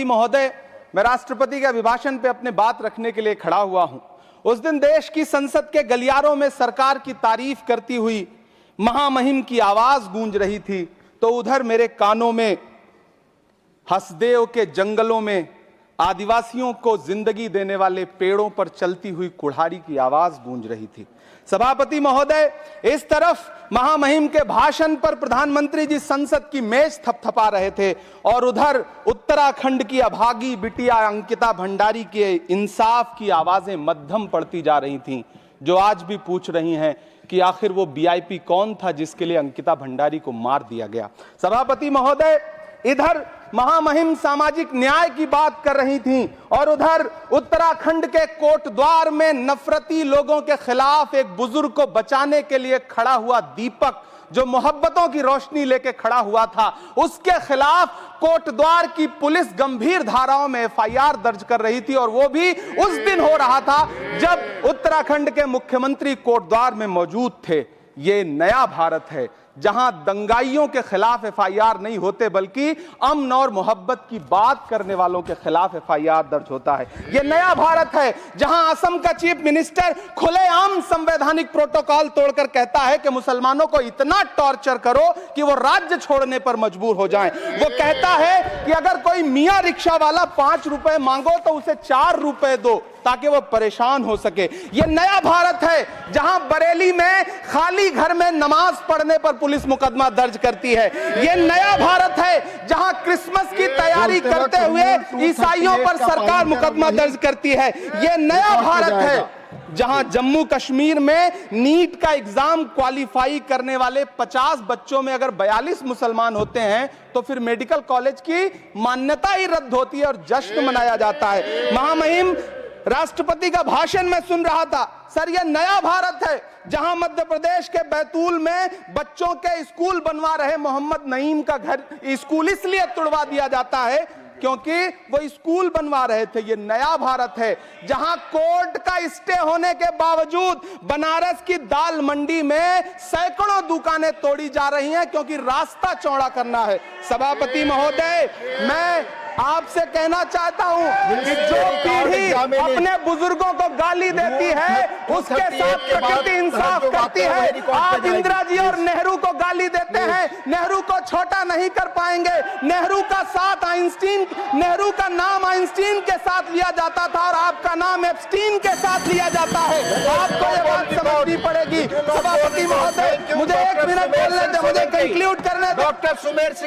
महोदय, मैं राष्ट्रपति के अभिभाषण पे अपने बात रखने के लिए खड़ा हुआ हूं। उस दिन देश की संसद के गलियारों में सरकार की तारीफ करती हुई महामहिम की आवाज गूंज रही थी, तो उधर मेरे कानों में हसदेव के जंगलों में आदिवासियों को जिंदगी देने वाले पेड़ों पर चलती हुई कुल्हाड़ी की आवाज गूंज रही थी। सभापति महोदय, इस तरफ महामहिम के भाषण पर प्रधानमंत्री जी संसद की मेज थपथपा रहे थे और उधर उत्तराखंड की अभागी बिटिया अंकिता भंडारी के इंसाफ की आवाजें मध्यम पड़ती जा रही थीं, जो आज भी पूछ रही हैं कि आखिर वो वीआईपी कौन था जिसके लिए अंकिता भंडारी को मार दिया गया। सभापति महोदय, इधर महामहिम सामाजिक न्याय की बात कर रही थीं और उधर उत्तराखंड के कोटद्वार में नफरती लोगों के खिलाफ एक बुजुर्ग को बचाने के लिए खड़ा हुआ दीपक, जो मोहब्बतों की रोशनी लेके खड़ा हुआ था, उसके खिलाफ कोटद्वार की पुलिस गंभीर धाराओं में एफआईआर दर्ज कर रही थी। और वो भी उस दिन हो रहा था जब उत्तराखंड के मुख्यमंत्री कोटद्वार में मौजूद थे। ये नया भारत है जहां दंगाइयों के खिलाफ एफआईआर नहीं होते, बल्कि अमन और मोहब्बत की बात करने वालों के खिलाफ एफआईआर दर्ज होता है। यह नया भारत है जहां असम का चीफ मिनिस्टर खुलेआम संवैधानिक प्रोटोकॉल तोड़कर कहता है कि मुसलमानों को इतना टॉर्चर करो कि वो राज्य छोड़ने पर मजबूर हो जाएं। वो कहता है कि अगर कोई मियां रिक्शा वाला 5 रुपए मांगो तो उसे 4 रुपए दो ताकि वो परेशान हो सके। ये नया भारत है जहां बरेली में खाली घर में नमाज पढ़ने पर पुलिस मुकदमा दर्ज करती है। ये नया भारत है जहां क्रिसमस की तैयारी करते हुए ईसाइयों पर सरकार मुकदमा दर्ज करती है। ये नया भारत है जहां जम्मू कश्मीर में नीट का एग्जाम क्वालिफाई करने वाले 50 बच्चों में अगर 42 मुसलमान होते हैं तो फिर मेडिकल कॉलेज की मान्यता ही रद्द होती है और जश्न मनाया जाता है। महामहिम राष्ट्रपति का भाषण में सुन रहा था। सर, यह नया भारत है जहां मध्य प्रदेश के बैतूल में बच्चों के स्कूल बनवा रहे मोहम्मद नईम का घर स्कूल इसलिए तुड़वा दिया जाता है क्योंकि वो स्कूल बनवा रहे थे। ये नया भारत है जहां कोर्ट का स्टे होने के बावजूद बनारस की दाल मंडी में सैकड़ों दुकानें तोड़ी जा रही हैं क्योंकि रास्ता चौड़ा करना है। सभापति महोदय, मैं आपसे कहना चाहता हूं कि जो पीढ़ी अपने बुजुर्गों को गाली देती है उसके साथ प्रकृति इंसाफ करती है। आज इंदिरा जी और नेहरू को गाली देते हैं, नेहरू को छोटा नहीं कर पाएंगे। नेहरू का साथ आइंस्टीन, नेहरू का नाम आइंस्टीन के साथ लिया जाता था और आपका नाम एप्स्टीन के साथ लिया जाता है। आपको ये बात समझनी पड़ेगी। सभापति महोदय, मुझे 1 मिनट बोलने दे, मुझे कंक्लूड करने दे। डॉक्टर सुमेर सिंह।